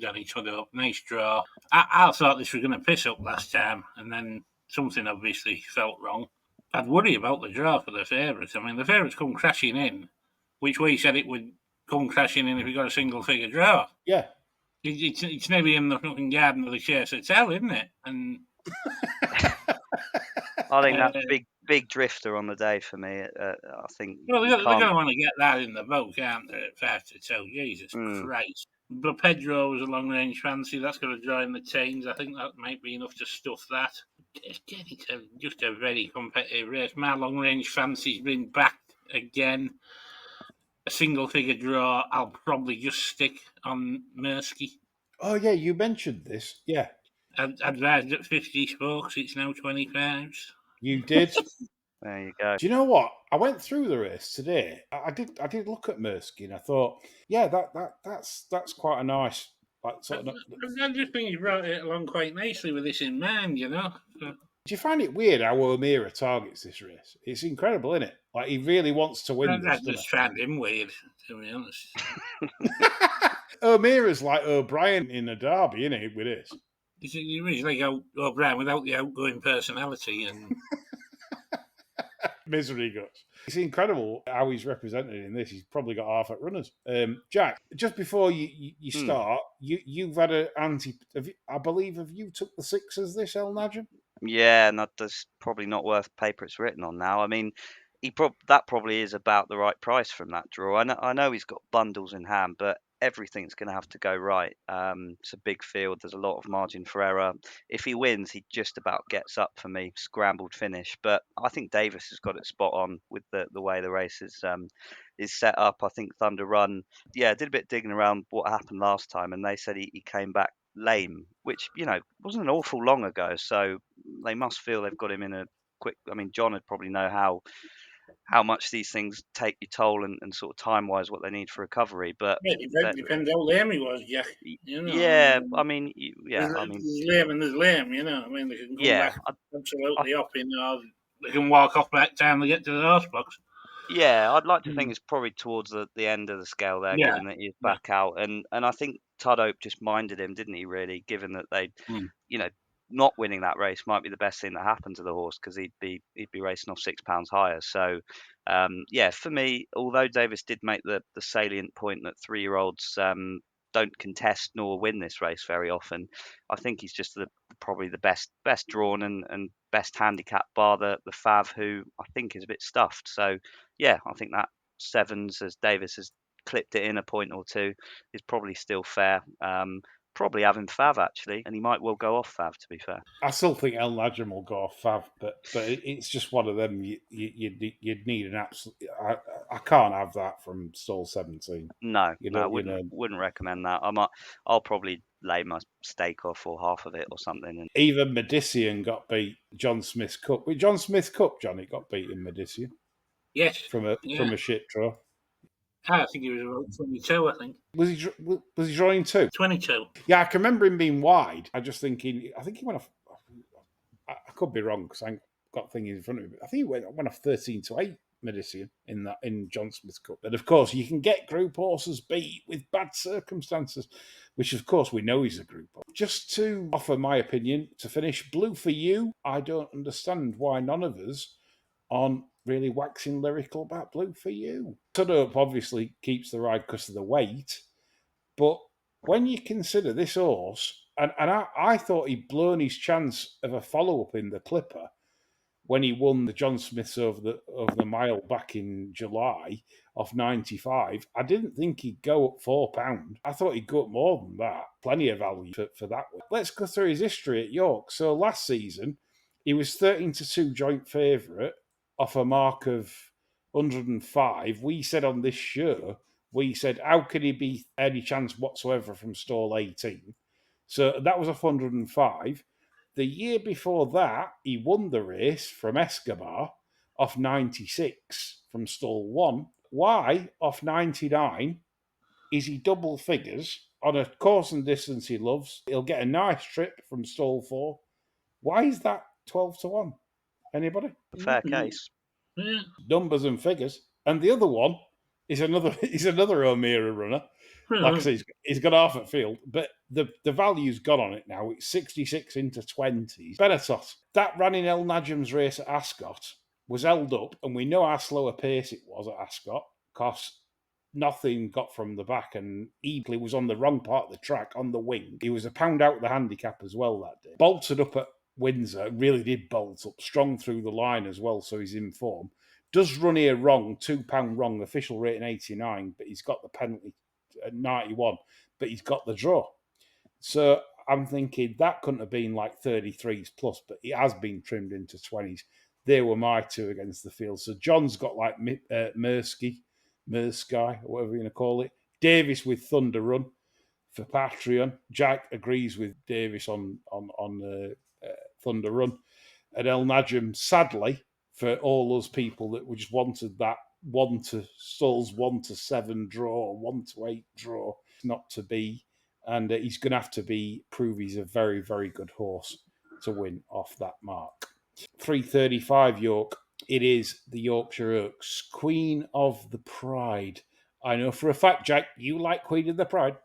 Danny Tudhope. Nice draw. I thought this was going to piss up last time, and then something obviously felt wrong. I'd worry about the draw for the favourites. I mean, the favourites come crashing in, which we said it would come crashing in if we got a single-figure draw. Yeah. It's nearly in the fucking garden of the Chase Hotel, isn't it? And I think that's big drifter on the day for me. I think. Well, they're going to want to get that in the boat, aren't they? At 5 to 2. Jesus Christ. But Pedro was a long range fancy. That's going to draw in the teens. I think that might be enough to stuff that. Again, it's just a very competitive race. My long range fancy's been backed again. A single figure draw. I'll probably just stick on Mersky. Oh, yeah, you mentioned this. Yeah. I'd advised at 50 spokes. It's now 25s. You did. There you go. Do you know what? I went through the race today. I did look at Mersky and I thought, yeah, that's quite a nice sort of. I just think he brought it along quite nicely with this in mind, you know. So, do you find it weird how O'Meara targets this race? It's incredible, isn't it? Like he really wants to win this. I just found him weird, to be honest. O'Meara's like O'Brien in a derby, isn't he? With this. He's like O'Brien without the outgoing personality and misery guts. It's incredible how he's represented in this. He's probably got half at runners. Jack, just before you start, you've had an anti. I believe have you took the 6s this El Najm? Yeah, and that's probably not worth paper it's written on now. I mean, that probably is about the right price from that draw. I know he's got bundles in hand, but everything's going to have to go right. It's a big field. There's a lot of margin for error. If he wins, he just about gets up for me. Scrambled finish. But I think Davis has got it spot on with the way the race is set up. I think Thunder Run, I did a bit digging around what happened last time, and they said he came back lame, which, wasn't an awful long ago. So they must feel they've got him in a quick. I mean, John would probably know how much these things take your toll and sort of time wise what they need for recovery. But Yeah, depends how lame he was, Jack. You know, yeah, I mean, there's lame and there's lame. You know, I mean, they can come yeah, back absolutely up, or they can walk off back town to get to the horse box. yeah, I'd like to think it's probably towards the end of the scale there, Yeah, given that he's back out, and I think Tudhope just minded him, didn't he? Really, given that they, you know, not winning that race might be the best thing that happened to the horse because he'd be racing off £6 higher. So, yeah, for me, although Davis did make the salient point that 3-year-olds don't contest nor win this race very often, I think he's just probably the best drawn and best handicap bar the Fav, who I think is a bit stuffed. So yeah, I think that sevens, as Davis has clipped it in a point or two, is probably still fair. Probably having Fav actually, and he might well go off Fav, to be fair. I still think El Najm will go off Fav, but it's just one of them. You'd need an absolute. I can't have that from stall 17. No, You no, I know, wouldn't recommend that. I'll probably lay my stake off or half of it or something. And even Medician got beat John Smith's Cup. With John Smith's Cup, Johnny got beat in Medician. Yes, from a shit draw. I think he was about 22. I think Was he drawing 2? 22. Yeah, I can remember him being wide. I think he went off. I could be wrong because I ain't got things in front of me. But I think he went off 13-8 Medician in John Smith's Cup. But of course, you can get group horses beat with bad circumstances, which of course we know he's a group horse. Just to offer my opinion to finish, Blue for You. I don't understand why none of us aren't really waxing lyrical about Blue for You. Tudhope obviously keeps the ride because of the weight, but when you consider this horse, and I thought he'd blown his chance of a follow-up in the Clipper when he won the John Smiths over the mile back in July of 95. I didn't think he'd go up £4. I thought he'd go up more than that. Plenty of value for that one. Let's go through his history at York. So last season, he was 13-2 joint favourite off a mark of 105. We said on this show, how could he be any chance whatsoever from stall 18? So that was off 105. The year before that, he won the race from Escobar off 96 from stall 1. Why, off 99, is he double figures on a course and distance he loves? He'll get a nice trip from stall 4. Why is that 12-1? Anybody? fair case. Yeah. Numbers and figures. And the other one is another O'Meara runner. Like I say, he's got half at field, but the value's got on it now. It's 66 into 20s. Benatos, that ran in El Najm's race at Ascot, was held up, and we know how slow a pace it was at Ascot, because nothing got from the back, and Eagley was on the wrong part of the track, on the wing. He was a pound out of the handicap as well that day. Bolted up at Windsor, really did bolt up, strong through the line as well, so he's in form. Does run here wrong, £2 wrong, official rating 89, but he's got the penalty at 91, but he's got the draw. So I'm thinking that couldn't have been like 33s plus, but it has been trimmed into 20s. They were my two against the field. So John's got like Mersky, or whatever you're going to call it. Davis with Thunder Run for Patreon. Jack agrees with Davis on Thunder Run. And El Najm, sadly, for all those people that just wanted that 1-7 draw, 1-8 draw, not to be. And he's going to have to prove he's a very, very good horse to win off that mark. 335 York. It is the Yorkshire Oaks, Queen of the Pride. I know for a fact, Jack, you like Queen of the Pride.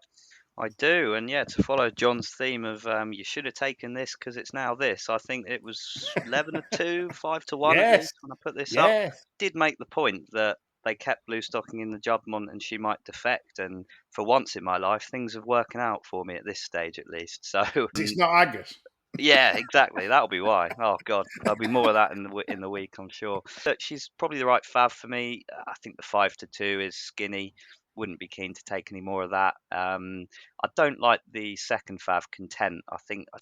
I do, and yeah, to follow John's theme of you should have taken this because it's now this. I think it was 11-2, 5-1 at least when I put this up. Did make the point that they kept blue stocking in the Juddmonte and she might defect, and for once in my life, things are working out for me at this stage at least. So it's not Agus. Yeah, exactly. That'll be why. Oh God, there'll be more of that in the week, I'm sure. Look, she's probably the right fav for me. I think the 5-2 is skinny. Wouldn't be keen to take any more of that. I don't like the second fav, Content. I think I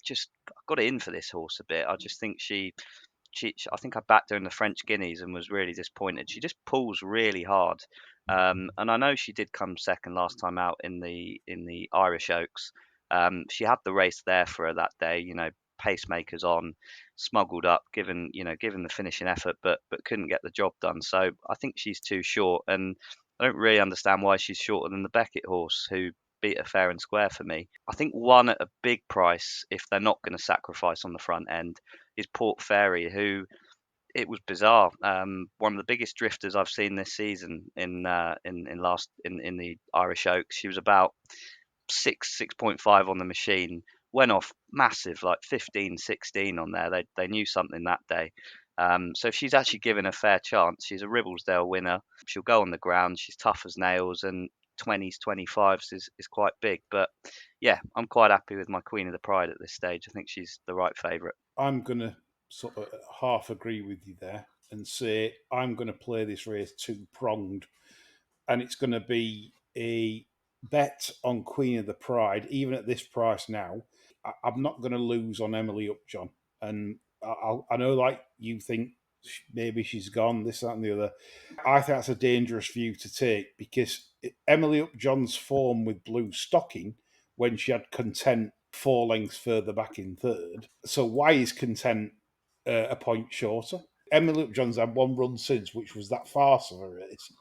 got it in for this horse a bit. I just think I think I backed her in the French Guineas and was really disappointed. She just pulls really hard. And I know she did come second last time out in the Irish Oaks. She had the race there for her that day, pacemakers on, smuggled up, given the finishing effort, but couldn't get the job done. So I think she's too short, and I don't really understand why she's shorter than the Beckett horse, who beat her fair and square for me. I think one at a big price, if they're not going to sacrifice on the front end, is Port Fairy, who, it was bizarre. One of the biggest drifters I've seen this season in the Irish Oaks. She was about 6.5 on the machine. Went off massive, like 15, 16 on there. They knew something that day. So if she's actually given a fair chance, she's a Ribblesdale winner. She'll go on the ground. She's tough as nails, and 20s, 25s is quite big. But yeah, I'm quite happy with my Queen of the Pride at this stage. I think she's the right favourite. I'm going to sort of half agree with you there and say I'm going to play this race two-pronged, and it's going to be a bet on Queen of the Pride, even at this price now. I'm not going to lose on Emily Upjohn. And I know, like, you think maybe she's gone, this, that, and the other. I think that's a dangerous view to take, because Emily Upjohn's form with Blue Stocking, when she had Content 4 lengths further back in third. So why is Content a point shorter? Emily Upjohn's had one run since, which was that farce of a race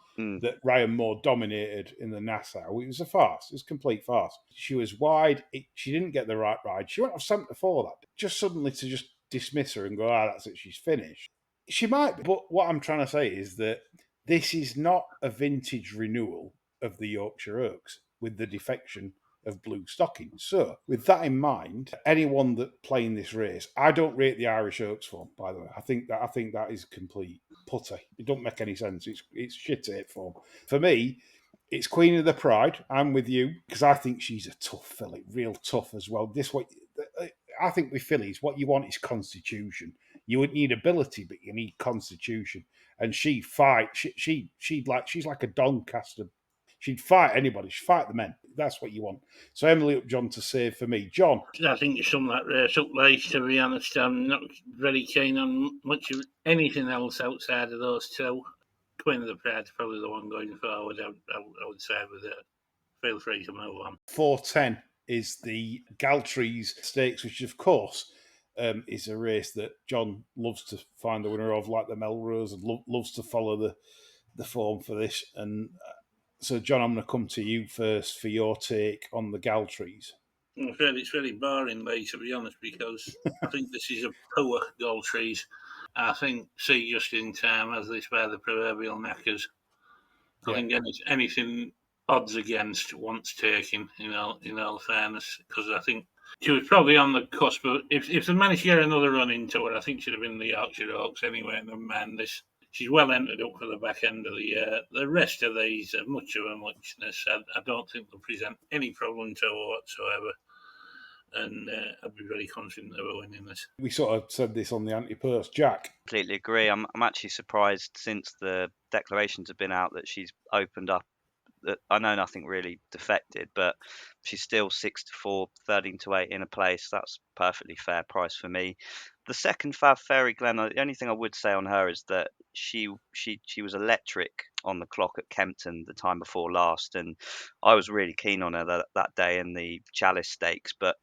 that Ryan Moore dominated in the Nassau. It was a farce. It was a complete farce. She was wide. She didn't get the right ride. She went off 74 that. Just suddenly to just dismiss her and go, that's it, she's finished. She might be. But what I'm trying to say is that this is not a vintage renewal of the Yorkshire Oaks with the defection of Blue Stocking. So, with that in mind, anyone that playing this race, I don't rate the Irish Oaks form, by the way. I think that is complete putty. It don't make any sense. It's shit 8 form. For me, it's Queen of the Pride. I'm with you, because I think she's a tough filly, real tough as well. I think with fillies, what you want is constitution. You would need ability, but you need constitution. And she fight. She's like a Doncaster. She'd fight anybody. She'd fight the men. That's what you want. So Emily Upjohn to save for me. John? I think you sum that race up, late, to be honest. I'm not very keen on much of anything else outside of those two. Queen of the Pride's probably the one going forward. I would say with it. Feel free to move on. 4:10 is the Galtres Stakes, which of course is a race that John loves to find the winner of, like the Melrose, and loves to follow the form for this. And so, John, I'm going to come to you first for your take on the Galtres. I'm afraid it's very boring, Lee, to be honest, because I think this is a poor Galtres. I think See Just in Time has this by the proverbial knackers. I think anything odds against wants taking, in all fairness, because I think she was probably on the cusp of, if they managed to get another run into her, I think she'd have been the Yorkshire Oaks anyway, never mind this. She's well entered up for the back end of the year. The rest of these are much of a muchness. I don't think they'll present any problem to her whatsoever. And I'd be very confident they were winning this. We sort of said this on the anti-purse. Jack? Completely agree. I'm actually surprised, since the declarations have been out, that she's opened up. I know nothing really defected, but she's still 6-4, 13-8 in a place. That's perfectly fair price for me. The second Fav Fairy Glen, the only thing I would say on her is that she was electric on the clock at Kempton the time before last, and I was really keen on her that day in the Chalice Stakes, but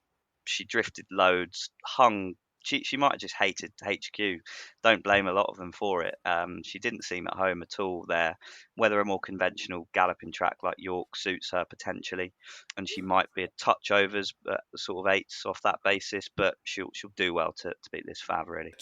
she drifted loads, hung. She might have just hated HQ. Don't blame a lot of them for it. She didn't seem at home at all there. Whether a more conventional galloping track like York suits her potentially, and she might be a touch overs, sort of 8s off that basis, but she'll do well to beat this Fav, really.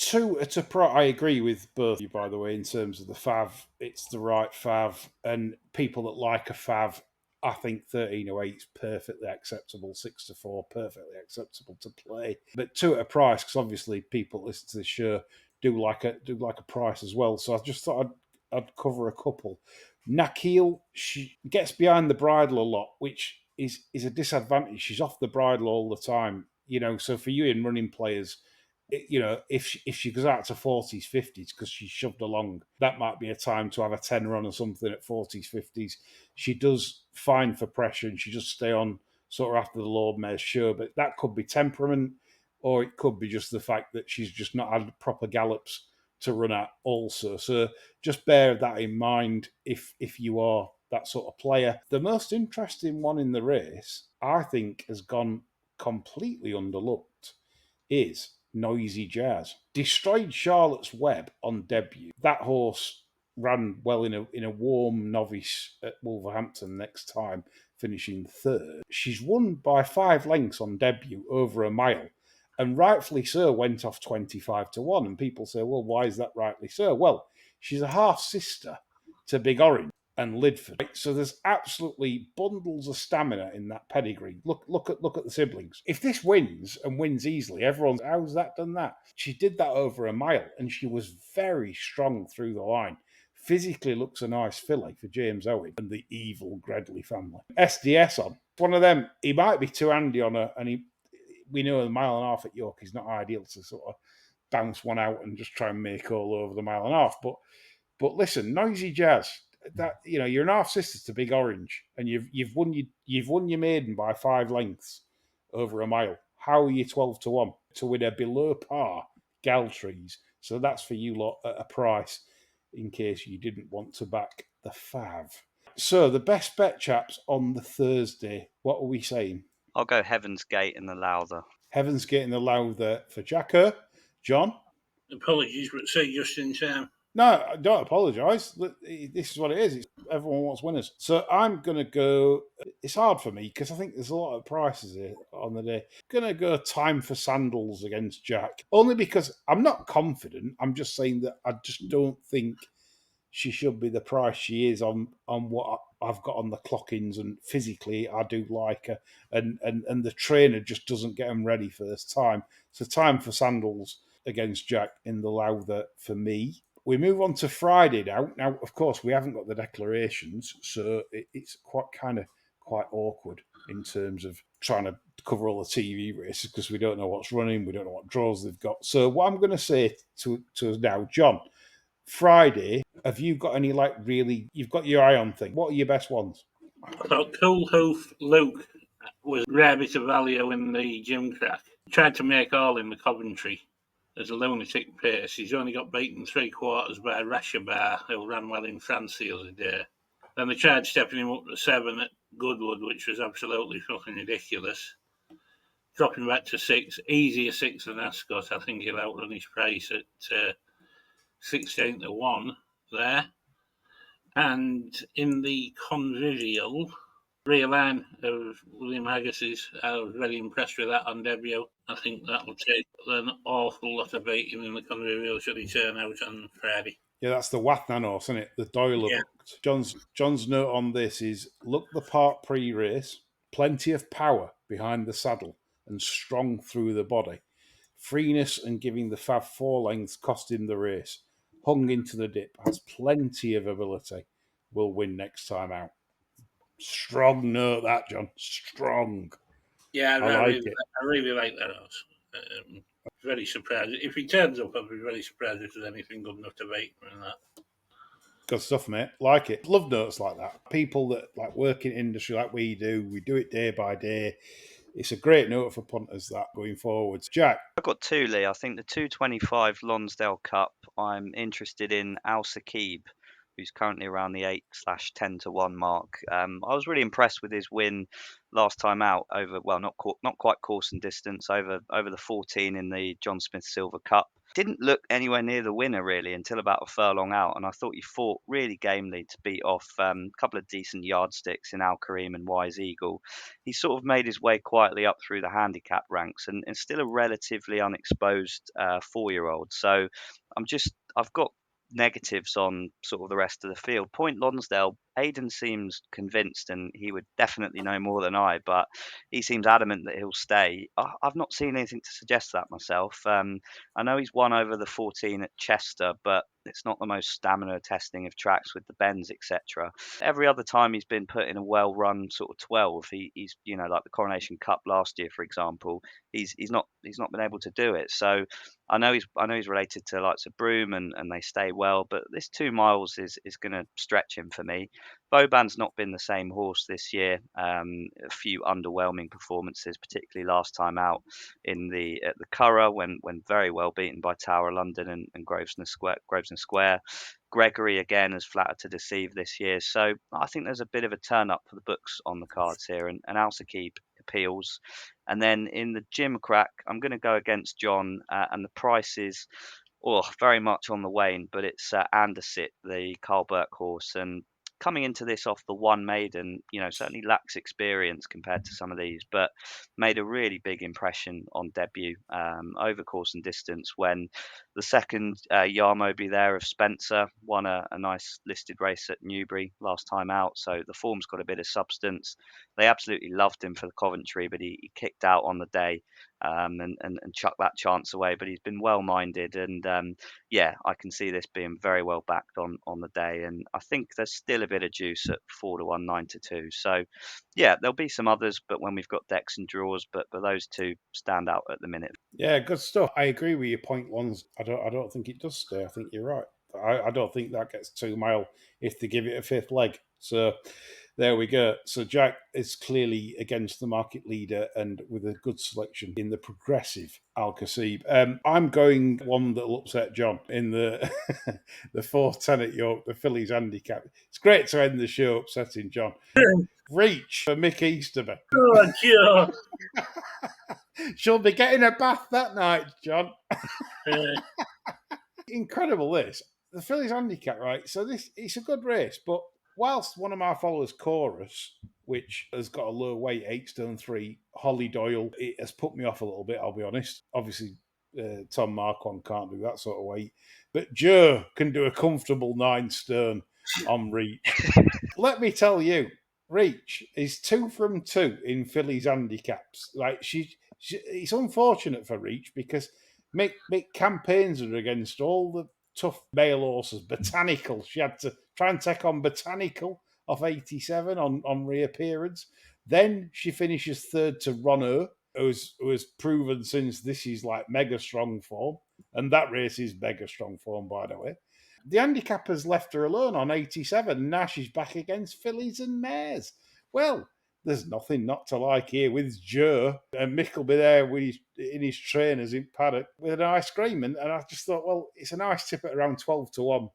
I agree with both of you, by the way, in terms of the Fav. It's the right Fav, and people that like a Fav, I think 13.08 is perfectly acceptable. 6-4, perfectly acceptable to play. But 2 at a price, because obviously people that listen to this show do like a price as well. So I just thought I'd cover a couple. Nakil, she gets behind the bridle a lot, which is a disadvantage. She's off the bridle all the time. So for you in running players, if she goes out to 40s, 50s because she's shoved along, that might be a time to have a 10 run or something at 40s, 50s. She does fine for pressure, and she just stay on sort of after the Lord Mayor's show. But that could be temperament, or it could be just the fact that she's just not had proper gallops to run at also. So just bear that in mind if you are that sort of player. The most interesting one in the race, I think, has gone completely underlooked, is Noisy Jazz. Destroyed Charlotte's Web on debut. That horse ran well in a warm novice at Wolverhampton next time, finishing third. She's won by 5 lengths on debut over a mile, and rightfully so went off 25-1. And people say, well, why is that rightly so? Well, she's a half sister to Big Orange and Lidford. So there's absolutely bundles of stamina in that pedigree. Look at the siblings. If this wins and wins easily, everyone's, how's that done that? She did that over a mile, and she was very strong through the line. Physically looks a nice filly for James Owen and the evil Gredley family. SDS on. One of them, he might be too handy on her, and we know a mile and a half at York is not ideal to sort of bounce one out and just try and make all over the mile and a half. But listen, Noisy Jazz, that you're an half sister to Big Orange, and you've won your maiden by 5 lengths over a mile. How are you 12-1 to win a below par Galtres? So that's for you lot at a price, in case you didn't want to back the Fav. So the best bet, chaps, on the Thursday. What are we saying? I'll go Heaven's Gate in the Lowther. Heaven's Gate in the Lowther for Jacker. John? Apologies, but say just in time. No, I don't apologise. This is what it is. Everyone wants winners. So I'm going to go... It's hard for me because I think there's a lot of prices here on the day. I'm going to go Time for Sandals against Jack. Only because I'm not confident. I'm just saying that I just don't think she should be the price she is on what I've got on the clock-ins, and physically I do like her. And the trainer just doesn't get them ready first time. So Time for Sandals against Jack in the Lowther for me. We move on to Friday now. Now, of course, we haven't got the declarations, so it's quite awkward in terms of trying to cover all the TV races because we don't know what's running, we don't know what draws they've got. So what I'm going to say to us now, John, Friday, have you got any you've got your eye on things? What are your best ones? I thought Cool Hoof Luke was rare bit of value in the gym crack. Tried to make all in the Coventry as a lunatic pace. He's only got beaten 3/4 by Rashabar, who ran well in France the other day. Then they tried stepping him up to 7 at Goodwood, which was absolutely fucking ridiculous. Dropping back to 6, easier 6 than Ascot. I think he'll outrun his price at 16-1 there. And in the Convivial, Realign of William Haggis's, I was very impressed with that on debut. I think that will take an awful lot of beating in the Convivial should he turn out on Friday. Yeah, that's the Wathnan horse, isn't it? The Doyle booked. John's note on this is, look the part pre-race, plenty of power behind the saddle and strong through the body. Freeness and giving the Fav 4 lengths cost him the race. Hung into the dip, has plenty of ability. Will win next time out. Strong note that, John. Strong. Yeah, I like it. I really like that horse. Very surprised. If he turns up, I'll be very surprised if there's anything good enough to beat him in that. Good stuff, mate. Like it. Love notes like that. People that work in industry like we do it day by day. It's a great note for punters, that, going forwards. Jack? I've got 2, Lee. I think the 225 Lonsdale Cup, I'm interested in Al Saqib, who's currently around the 8/10-1 mark. I was really impressed with his win last time out over, well, not quite course and distance, over the 14 in the John Smith Silver Cup. Didn't look anywhere near the winner really until about a furlong out, and I thought he fought really gamely to beat off a couple of decent yardsticks in Al Kareem and Wise Eagle. He sort of made his way quietly up through the handicap ranks, and still a relatively unexposed 4-year-old. So I've got negatives on sort of the rest of the field. Point Lonsdale, Aidan seems convinced, and he would definitely know more than I, but he seems adamant that he'll stay. I've not seen anything to suggest that myself. I know he's won over the 14 at Chester, but it's not the most stamina testing of tracks with the bends, etc. Every other time he's been put in a well-run sort of 12, he's like the Coronation Cup last year, for example, he's not been able to do it. So I know he's related to likes of Broome and they stay well, but this 2 miles is going to stretch him for me. Vauban's not been the same horse this year. A few underwhelming performances, particularly last time out at the Curragh when very well beaten by Tower London and Grosvenor Square. Gregory again has flattered to deceive this year, so I think there's a bit of a turn up for the books on the cards here, and Al Saqib appeals. And then in the Gym Crack, I'm going to go against John, and the price is very much on the wane, but it's Andersit, the Carl Burke horse, and coming into this off the one maiden, certainly lacks experience compared to some of these, but made a really big impression on debut over course and distance when the second Yarmoby there of Spencer won a nice listed race at Newbury last time out. So the form's got a bit of substance. They absolutely loved him for the Coventry, but he kicked out on the day and chucked that chance away. But he's been well-minded, and I can see this being very well backed on the day. And I think there's still a bit of juice at 4-1, 9-2. So there'll be some others, but when we've got decks and draws, but those two stand out at the minute. Yeah, good stuff. I agree with your point, ones. I don't think it does stay. I think you're right. I don't think that gets 2 mile if they give it a fifth leg. So there we go. So Jack is clearly against the market leader and with a good selection in the progressive Al-Kasib. I'm going one that'll upset John in the the 4-10 at York, the Phillies handicap. It's great to end the show upsetting John. Reach for Mick Easterby. Oh, sure. She'll be getting a bath that night, John. Incredible this. The Phillies handicap, right? So it's a good race, but whilst one of my followers, Chorus, which has got a low weight, 8 stone 3, Holly Doyle, it has put me off a little bit, I'll be honest. Obviously, Tom Marquand can't do that sort of weight. But Joe can do a comfortable 9 stone on Reach. Let me tell you, Reach is 2 from 2 in Phillies handicaps. Like it's unfortunate for Reach because Mick campaigns her against all the tough male horses. Botanical, she had to try and take on Botanical off 87 on reappearance. Then she finishes third to Ronneau, who has proven since this is like mega strong form, and that race is mega strong form, by the way. The handicappers left her alone on 87. Now she's back against fillies and mares. Well, there's nothing not to like here with Joe, and Mick will be there in his trainers in paddock with an ice cream. And I just thought, well, it's a nice tip at around 12-1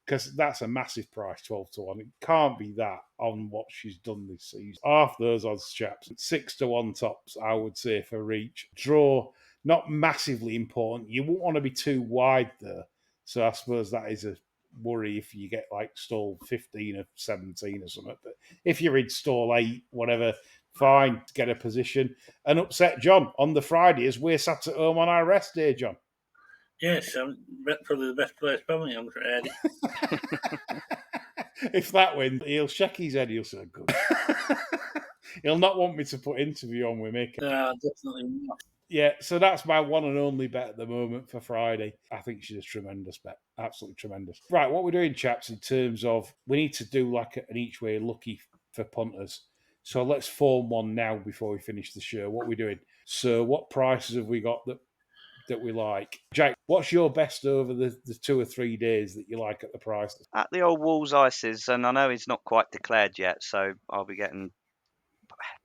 because that's a massive price, 12-1. It can't be that on what she's done this season. Half those odds, chaps. 6-1 tops, I would say, for Reach. Draw, not massively important. You won't want to be too wide there. So I suppose that is a worry if you get like stall 15 or 17 or something. But if you're in stall 8, whatever, fine, get a position. And upset John on the Friday as we're sat at home on our rest day, John. Yes, I'm probably the best place probably on Friday. If that wins, he'll shake his head, he'll say good. He'll not want me to put interview on with Mick. No, definitely not. Yeah, so that's my one and only bet at the moment for Friday. I think she's a tremendous bet. Absolutely tremendous. Right, what we're doing, chaps, in terms of we need to do like an each way lucky for punters. So let's form one now before we finish the show. What are we doing? So what prices have we got that we like? Jack, what's your best over the 2 or 3 days that you like at the prices? At the old Wolves Ices, and I know he's not quite declared yet, so I'll be getting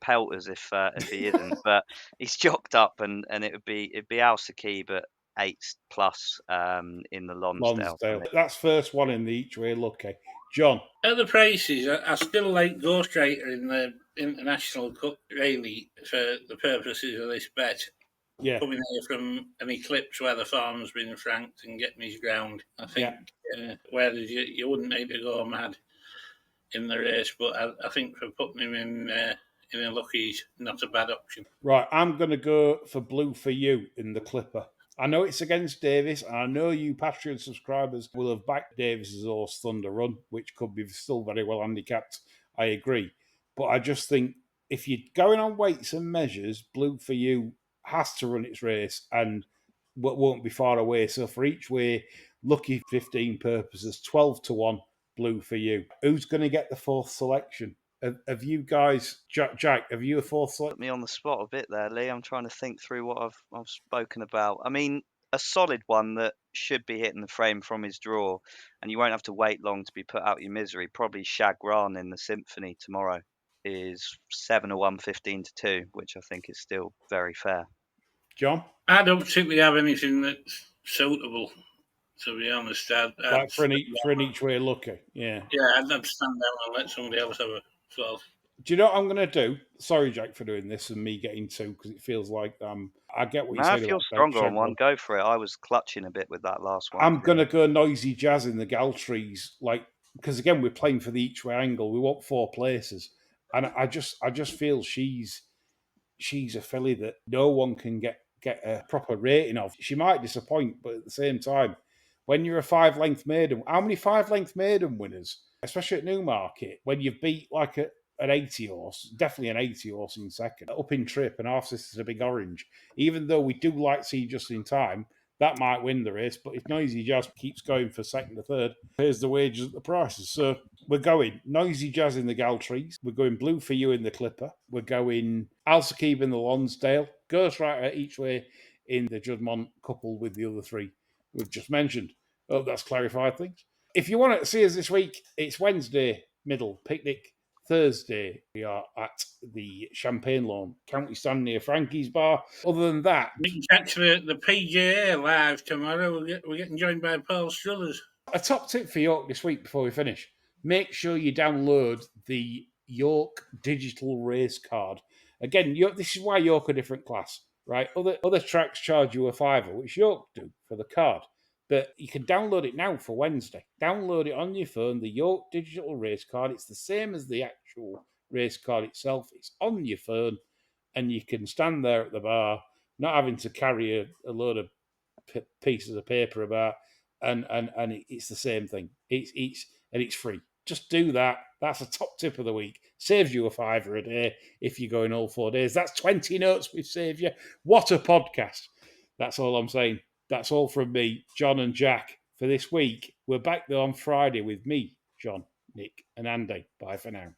pelters if he isn't. But he's jocked up, and it'd be Al Sakib at 8+ in the Lonsdale. That's first one in the each way lucky. John, at the prices, I still like Ghost Rider in the International Cup really for the purposes of this bet. Yeah, coming here from an eclipse where the farm's been franked and getting his ground. I think whereas you wouldn't need to go mad in the race, but I think for putting him in a lucky's not a bad option. Right, I'm going to go for Blue for You in the Clipper. I know it's against Davis, and I know you Patreon subscribers will have backed Davis's horse Thunder Run, which could be still very well handicapped. I agree. But I just think if you're going on weights and measures, Blue for You has to run its race and won't be far away. So for each way, lucky 15 purposes, 12-1, Blue for You. Who's going to get the fourth selection? Have you guys, Jack, have you a fourth selection? Put me on the spot a bit there, Lee. I'm trying to think through what I've spoken about. I mean, a solid one that should be hitting the frame from his draw, and you won't have to wait long to be put out your misery. Probably Shagran in the Symphony tomorrow is 7-1, 15-2, which I think is still very fair. John? I don't particularly have anything that's suitable, to be honest. Like for an each way lucky, yeah. Yeah, I'd stand down and let somebody else have a 12. Do you know what I'm going to do? Sorry, Jack, for doing this and me getting two, because it feels like I get what you're Now, saying if you're about stronger on one, Chevron. go for it. I was clutching a bit with that last one. I'm going to go Noisy Jazz in the Galtres, because again, we're playing for the each way angle. We want 4 places. And I just feel she's a filly that no one can get a proper rating of. She might disappoint, but at the same time, when you're a 5-length maiden, how many 5-length maiden winners, especially at Newmarket, when you've beat like an 80 horse, definitely an 80 horse in second, up in trip, and half sister's a big orange, even though we do like to see just in time, that might win the race. But if Noisy Jazz keeps going for second or third, here's the wages at the prices. So we're going Noisy Jazz in the Galtres. We're going Blue for You in the Clipper. We're going Alsakib in the Lonsdale. Ghostwriter each way in the Juddmonte, coupled with the other 3 we've just mentioned. Hope that's clarified things. If you want to see us this week, it's Wednesday, middle picnic. Thursday, we are at the Champagne Lawn, County Stand near Frankie's Bar. Other than that, We can catch the PGA live tomorrow. We're getting joined by Paul Struthers. a top tip for York this week before we finish. Make sure you download the York digital race card. Again, this is why York are a different class, right? Other tracks charge you a £5, which York do for the card. But you can download it now for Wednesday. Download it on your phone, the York digital race card. It's the same as the actual race card itself. It's on your phone, and you can stand there at the bar, not having to carry a load of pieces of paper about, and it's the same thing. It's free. Just do that. That's a top tip of the week. Saves you a £5 a day if you're going all 4 days. That's 20 notes we've saved you. What a podcast. That's all I'm saying. That's all from me, John and Jack, for this week. We're back there on Friday with me, John, Nick, and Andy. Bye for now.